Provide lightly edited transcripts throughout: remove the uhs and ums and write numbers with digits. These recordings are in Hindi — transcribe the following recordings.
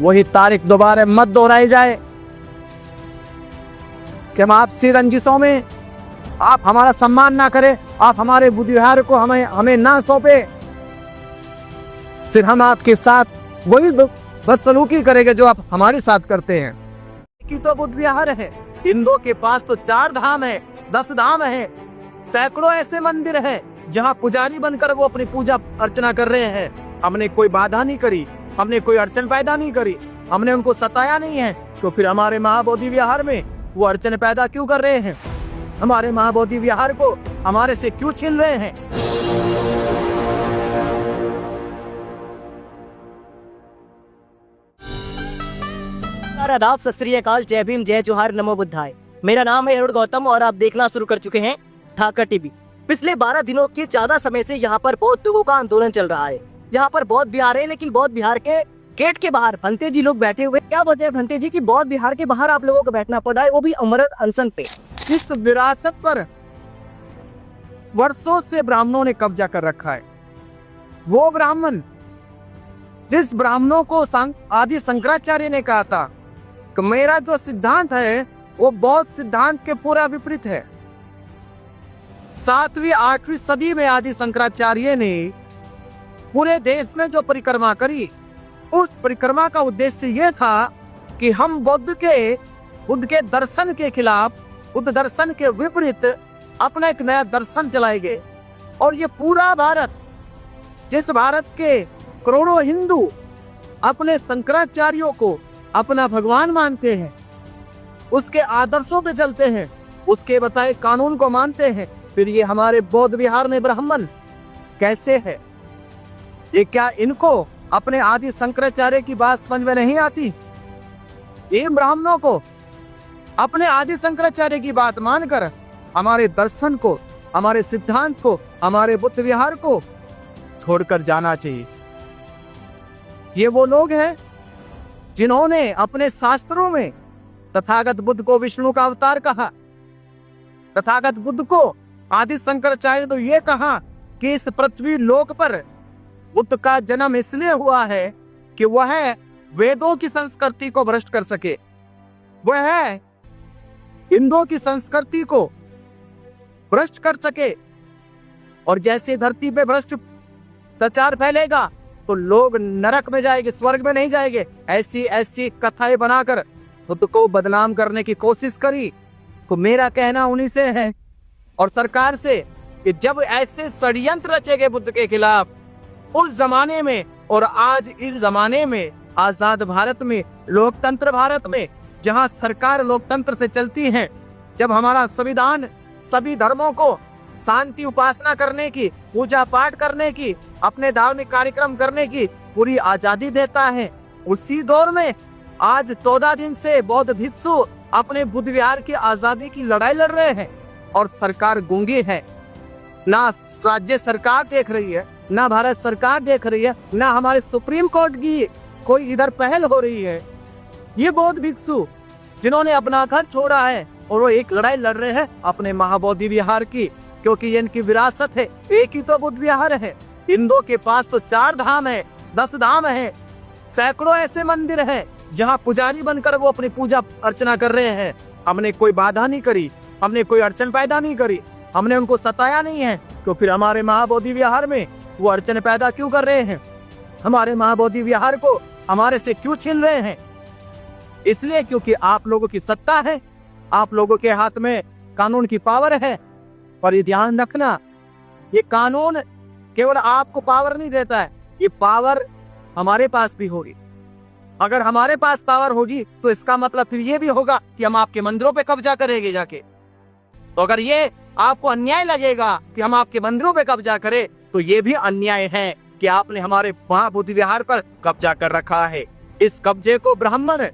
वही तारीख दोबारा मत दोहराई जाए कि हम आपसी रंजिशों में आप हमारा सम्मान ना करें, आप हमारे बुद्ध विहार को हमें ना सौंपे, फिर हम आपके साथ वही बदसलूकी करेंगे जो आप हमारे साथ करते हैं। कि तो बुद्ध विहार है, हिंदुओं के पास तो 4 धाम है, 10 धाम है, सैकड़ों ऐसे मंदिर है जहाँ पुजारी बनकर वो अपनी पूजा अर्चना कर रहे हैं। हमने कोई बाधा नहीं करी, हमने कोई अड़चन पैदा नहीं करी, हमने उनको सताया नहीं है, तो फिर हमारे महाबोधि विहार में वो अड़चन पैदा क्यों कर रहे हैं? हमारे महाबोधि विहार को हमारे से क्यों छीन रहे हैं? आदाब, सत श्री अकाल, जय भीम, जय जोहार, नमो बुद्धाय। मेरा नाम है अरुण गौतम और आप देखना शुरू कर चुके हैं ढाका टीवी। पिछले 12 दिनों के ज्यादा समय से यहाँ पर बौद्ध लोगों का आंदोलन चल रहा है। यहाँ पर बौद्ध विहार है, लेकिन बौद्ध विहार के गेट के बाहर भंते जी लोग बैठे हुए। क्या वजह है भंते जी की बौद्ध विहार के बाहर आप लोगों को बैठना पड़ा है, वो भी अमर अनशन पे? इस विरासत पर वर्षों से ब्राह्मणों ने कब्जा कर रखा है। वो ब्राह्मण जिस ब्राह्मणों को आदि शंकराचार्य ने कहा था कि मेरा जो सिद्धांत है वो बौद्ध सिद्धांत के पूरा विपरीत है। 7वीं 8वीं सदी में आदि शंकराचार्य ने पूरे देश में जो परिक्रमा करी, उस परिक्रमा का उद्देश्य यह था कि हम बुद्ध के दर्शन के खिलाफ, बुद्ध दर्शन के विपरीत अपना एक नया दर्शन चलाएंगे। और ये पूरा भारत, जिस भारत के करोड़ों हिंदू अपने शंकराचार्यों को अपना भगवान मानते हैं, उसके आदर्शों पे चलते हैं, उसके बताए कानून को मानते हैं, फिर ये हमारे बौद्ध विहार में ब्राह्मण कैसे है? ये क्या इनको अपने आदि शंकराचार्य की बात समझ में नहीं आती? ये ब्राह्मणों को अपने आदि शंकराचार्य की बात मानकर हमारे दर्शन को, हमारे सिद्धांत को, हमारे बुद्ध विहार को छोड़कर जाना चाहिए। ये वो लोग हैं जिन्होंने अपने शास्त्रों में तथागत बुद्ध को विष्णु का अवतार कहा। तथागत बुद्ध को आदि शंकराचार्य तो ये कहा कि इस पृथ्वी लोक पर बुद्ध का जन्म इसलिए हुआ है कि वह वेदों की संस्कृति को भ्रष्ट कर सके, वह हिंदुओं की संस्कृति को भ्रष्ट कर सके। और जैसे धरती पे भ्रष्टाचार फैलेगा तो लोग नरक में जाएंगे, स्वर्ग में नहीं जाएंगे। ऐसी कथाएं बनाकर बुद्ध को बदनाम करने की कोशिश करी। तो मेरा कहना उन्हीं से है और सरकार से कि जब ऐसे षड्यंत्र रचेंगे बुद्ध के खिलाफ, उस जमाने में और आज इस जमाने में, आजाद भारत में, लोकतंत्र भारत में, जहां सरकार लोकतंत्र से चलती है, जब हमारा संविधान सभी धर्मों को शांति उपासना करने की, पूजा पाठ करने की, अपने धार्मिक कार्यक्रम करने की पूरी आजादी देता है, उसी दौर में आज 14 दिन से बौद्ध भिक्षु अपने बुद्ध विहार की आजादी की लड़ाई लड़ रहे हैं और सरकार गूंगी है। ना राज्य सरकार देख रही है, ना भारत सरकार देख रही है, ना हमारे सुप्रीम कोर्ट की कोई इधर पहल हो रही है। ये बौद्ध भिक्षु जिन्होंने अपना घर छोड़ा है और वो एक लड़ाई लड़ रहे हैं अपने महाबोधि विहार की, क्योंकि ये इनकी विरासत है। एक ही तो बुद्ध विहार है। हिंदुओं के पास तो 4 धाम है, 10 धाम है, सैकड़ों ऐसे मंदिर है जहाँ पुजारी बनकर वो अपनी पूजा अर्चना कर रहे हैं। हमने कोई बाधा नहीं करी, हमने कोई अड़चन पैदा नहीं करी, हमने उनको सताया नहीं है, तो फिर हमारे महाबोधि विहार में वो अड़चन पैदा क्यों कर रहे हैं? हमारे महाबोधि विहार को हमारे से क्यों छीन रहे हैं? इसलिए क्योंकि आप लोगों की सत्ता है, आप लोगों के हाथ में कानून की पावर है। पर ये ध्यान रखना, ये कानून केवल आपको पावर नहीं देता है, ये पावर हमारे पास भी होगी। अगर हमारे पास पावर होगी तो इसका मतलब फिर ये भी होगा कि हम आपके मंदिरों पे कब्जा करेंगे जाके। तो अगर ये आपको अन्याय लगेगा कि हम आपके मंदिरों पे कब्जा करें, तो ये भी अन्याय है कि आपने हमारे महाबोधि विहार पर कब्जा कर रखा है। इस कब्जे को ब्राह्मण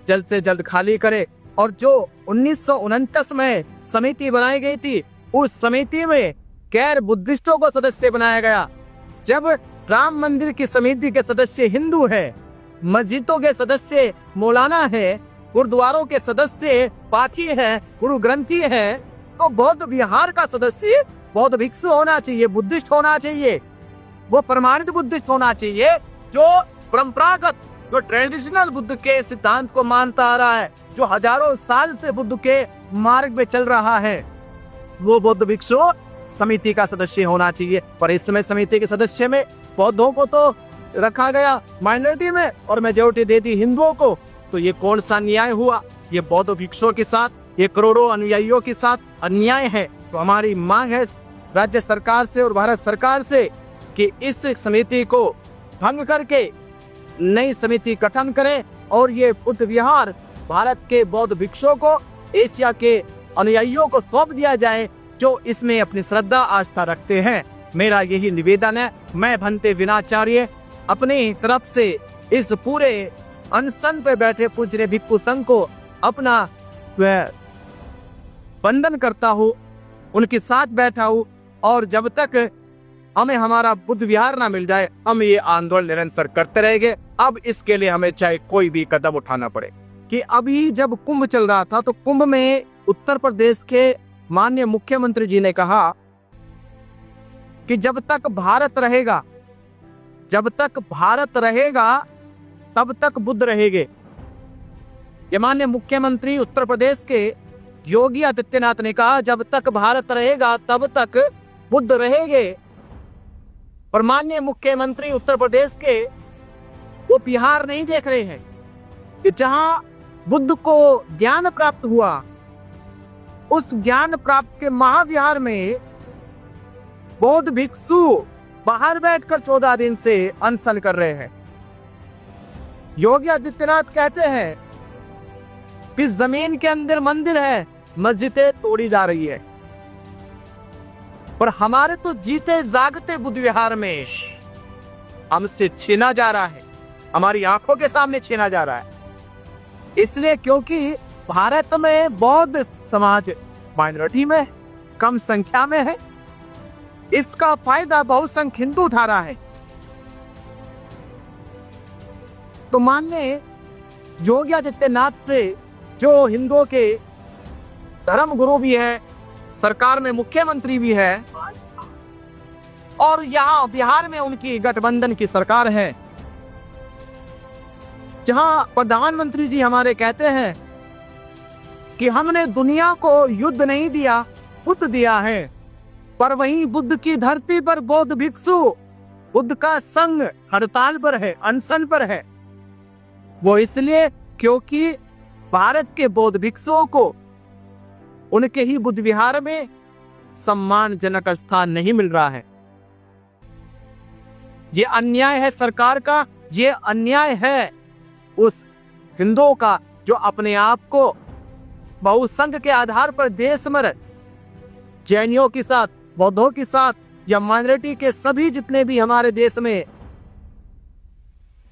जल्द से जल्द खाली करे। और जो 1929 में समिति बनाई गई थी, उस समिति में गैर बुद्धिस्टों को सदस्य बनाया गया। जब राम मंदिर की समिति के सदस्य हिंदू है, मस्जिदों के सदस्य मौलाना है, गुरुद्वारों के सदस्य पाठी है, गुरु ग्रंथी है, तो बौद्ध विहार का सदस्य बौद्ध भिक्षु होना चाहिए, बुद्धिस्ट होना चाहिए। वो प्रमाणित बुद्धिस्ट होना चाहिए जो परंपरागत जो ट्रेडिशनल बुद्ध के सिद्धांत को मानता आ रहा है, जो हजारों साल से बुद्ध के मार्ग में चल रहा है, वो बौद्ध भिक्षु समिति का सदस्य होना चाहिए। पर इस समय समिति के सदस्य में बौद्धों को तो रखा गया माइनॉरिटी में और मेजोरिटी दे दी हिंदुओं को। तो ये कौन सा न्याय हुआ? ये बौद्ध भिक्षुओं के साथ, ये करोड़ों अनुयायियों के साथ अन्याय है। तो हमारी मांग है राज्य सरकार से और भारत सरकार से कि इस समिति को भंग करके नई समिति गठन करें और ये बुद्ध विहार भारत के बौद्ध भिक्षुओं को, एशिया के अनुयायियों को सौंप दिया जाए जो इसमें अपनी श्रद्धा आस्था रखते हैं। मेरा यही निवेदन है। मैं भंते विनाचार्य अपनी तरफ से इस पूरे अनशन पे बैठे पूज्य भिक्षु संघ को अपना वंदन करता हूँ, उनके साथ बैठा हूँ और जब तक हमें हमारा बुद्ध विहार ना मिल जाए हम ये आंदोलन निरंतर करते रहेंगे। अब इसके लिए हमें चाहे कोई भी कदम उठाना पड़े। कि अभी जब कुंभ चल रहा था तो कुंभ में उत्तर प्रदेश के माननीय मुख्यमंत्री जी ने कहा कि जब तक भारत रहेगा तब तक बुद्ध रहेंगे। ये माननीय मुख्यमंत्री उत्तर प्रदेश के योगी आदित्यनाथ ने कहा जब तक भारत रहेगा तब तक बुद्ध रहेंगे। और माननीय मुख्यमंत्री उत्तर प्रदेश के वो बिहार नहीं देख रहे हैं कि जहां बुद्ध को ज्ञान प्राप्त हुआ, उस ज्ञान प्राप्त के महाविहार में बौद्ध भिक्षु बाहर बैठकर 14 दिन से अनशन कर रहे हैं। योगी आदित्यनाथ कहते हैं कि जमीन के अंदर मंदिर है, मस्जिदें तोड़ी जा रही है, पर हमारे तो जीते जागते बुद्ध विहार में हमसे छीना जा रहा है, हमारी आंखों के सामने छीना जा रहा है। इसलिए क्योंकि भारत में बौद्ध समाज माइनॉरिटी में कम संख्या में है, इसका फायदा बहुसंख्यक हिंदू उठा रहा है। तो माननीय योगी आदित्यनाथ से जो हिंदुओं के धर्म गुरु भी है, सरकार में मुख्यमंत्री भी है और यहाँ बिहार में उनकी गठबंधन की सरकार है, जहां प्रधानमंत्री जी हमारे कहते हैं कि हमने दुनिया को युद्ध नहीं दिया, बुद्ध दिया है। पर वहीं बुद्ध की धरती पर बौद्ध भिक्षु, बुद्ध का संघ हड़ताल पर है, अनशन पर है। वो इसलिए क्योंकि भारत के बौद्ध भिक्षुओं को उनके ही बुद्ध विहार में सम्मानजनक स्थान नहीं मिल रहा है। ये अन्याय है सरकार का, ये अन्याय है उस हिंदुओं का जो अपने आप को बहुसंघ के आधार पर देश में जैनियों के साथ, बौद्धों के साथ या माइनॉरिटी के सभी जितने भी हमारे देश में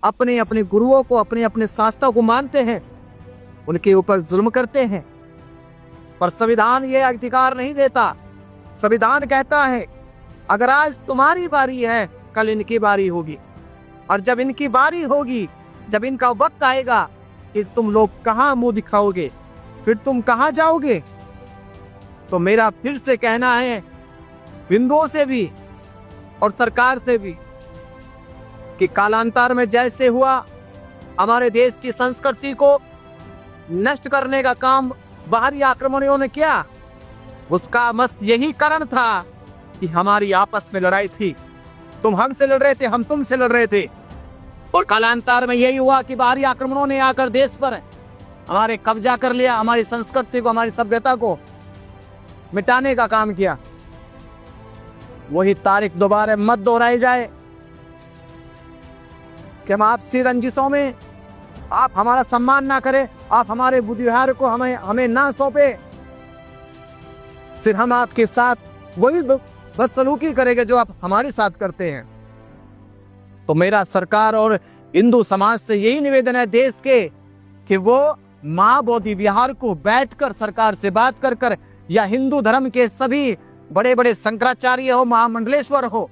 अपने अपने गुरुओं को, अपने अपने शास्त्रों को मानते हैं, उनके ऊपर जुल्म करते हैं। पर संविधान ये अधिकार नहीं देता। संविधान कहता है अगर आज तुम्हारी बारी है कल इनकी बारी होगी, और जब इनकी बारी होगी, जब इनका वक्त आएगा कि तुम लोग कहां मुंह दिखाओगे, फिर तुम कहां जाओगे। तो मेरा फिर से कहना है हिंदुओं से भी और सरकार से भी कि कालांतर में जैसे हुआ हमारे देश की संस्कृति को नष्ट करने का काम बाहरी आक्रमणियों ने किया, उसका बस यही कारण था कि हमारी आपस में लड़ाई थी। तुम हमसे लड़ रहे थे, हम तुमसे लड़ रहे थे, और कालांतर में यही हुआ कि बाहरी आक्रमणों ने आकर देश पर हमारे कब्जा कर लिया, हमारी संस्कृति को, हमारी सभ्यता को मिटाने का काम किया। वही तारीख दोबारा मत दोहराई जाए कि हम आपसी रंजिशों में आप हमारा सम्मान ना करें, आप हमारे बुद्ध विहार को हमें ना सौंपे, फिर हम आपके साथ वही बदसलूकी करेंगे जो आप हमारे साथ करते हैं। तो मेरा सरकार और हिंदू समाज से यही निवेदन है देश के कि वो मां बोधि विहार को बैठकर सरकार से बात कर या हिंदू धर्म के सभी बड़े बड़े शंकराचार्य हो, महामंडलेश्वर हो,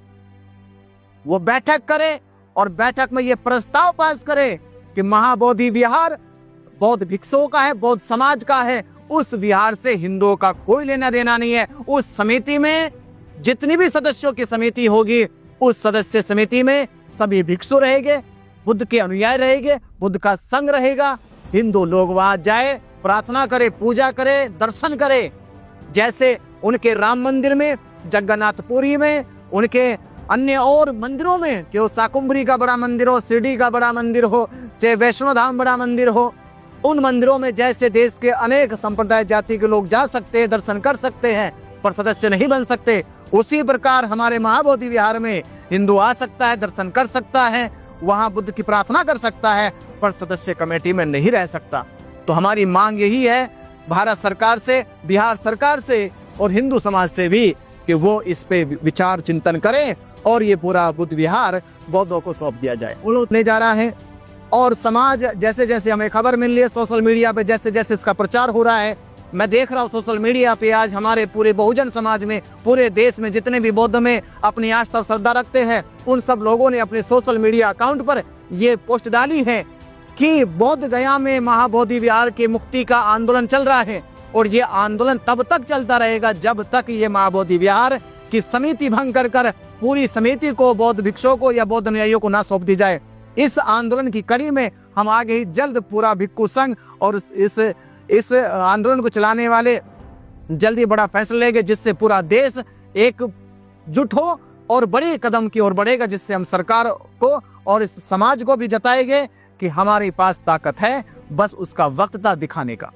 वो बैठक करे और बैठक में ये प्रस्ताव पास करे कि महाबोधि विहार बौद्ध भिक्षुओं का है, बौद्ध समाज का है, उस विहार से हिंदुओं का कोई लेना देना नहीं है। उस समिति में जितनी भी सदस्यों की समिति होगी, उस सदस्य समिति में सभी भिक्षु रहेंगे, बुद्ध के अनुयायी रहेंगे, बुद्ध का संग रहेगा। हिंदू लोग वहां जाए, प्रार्थना करे, पूजा करे, दर्शन करे, जैसे उनके राम मंदिर में, जगन्नाथपुरी में, उनके अन्य और मंदिरों में, कि वो शाकुंभरी का बड़ा मंदिर हो, शिरडी का बड़ा मंदिर हो, चाहे वैष्णो धाम बड़ा मंदिर हो, उन मंदिरों में जैसे देश के अनेक संप्रदाय जाति के लोग जा सकते हैं, दर्शन कर सकते हैं, पर सदस्य नहीं बन सकते, उसी प्रकार हमारे महाबोधि विहार में हिंदू आ सकता है, दर्शन कर सकता है, वहां बुद्ध की प्रार्थना कर सकता है, पर सदस्य कमेटी में नहीं रह सकता। तो हमारी मांग यही है भारत सरकार से, बिहार सरकार से और हिंदू समाज से भी, कि वो इस पे विचार चिंतन करें और ये पूरा बुद्ध विहार बौद्धों को सौंप दिया जाए। वो लोग ले जा रहा है, और समाज जैसे जैसे हमें खबर मिल रही है सोशल मीडिया पे, जैसे जैसे इसका प्रचार हो रहा है, मैं देख रहा हूँ सोशल मीडिया पे आज हमारे पूरे बहुजन समाज में, पूरे देश में जितने भी बौद्ध में अपनी आस्था और श्रद्धा रखते हैं, उन सब लोगों ने अपने सोशल मीडिया अकाउंट पर ये पोस्ट डाली है कि बोध गया में महाबोधि विहार की मुक्ति का आंदोलन चल रहा है, और ये आंदोलन तब तक चलता रहेगा जब तक ये महाबोधि विहार की समिति भंग कर पूरी समिति को बौद्ध भिक्षुओं को या बौद्ध अनुयायियों को ना सौंप दी जाए। इस आंदोलन की कड़ी में हम आगे ही जल्द पूरा भिक्षु संघ और इस आंदोलन को चलाने वाले जल्दी बड़ा फैसला लेंगे, जिससे पूरा देश एकजुट हो और बड़े कदम की ओर बढ़ेगा, जिससे हम सरकार को और इस समाज को भी जताएंगे कि हमारे पास ताकत है, बस उसका वक्त था दिखाने का।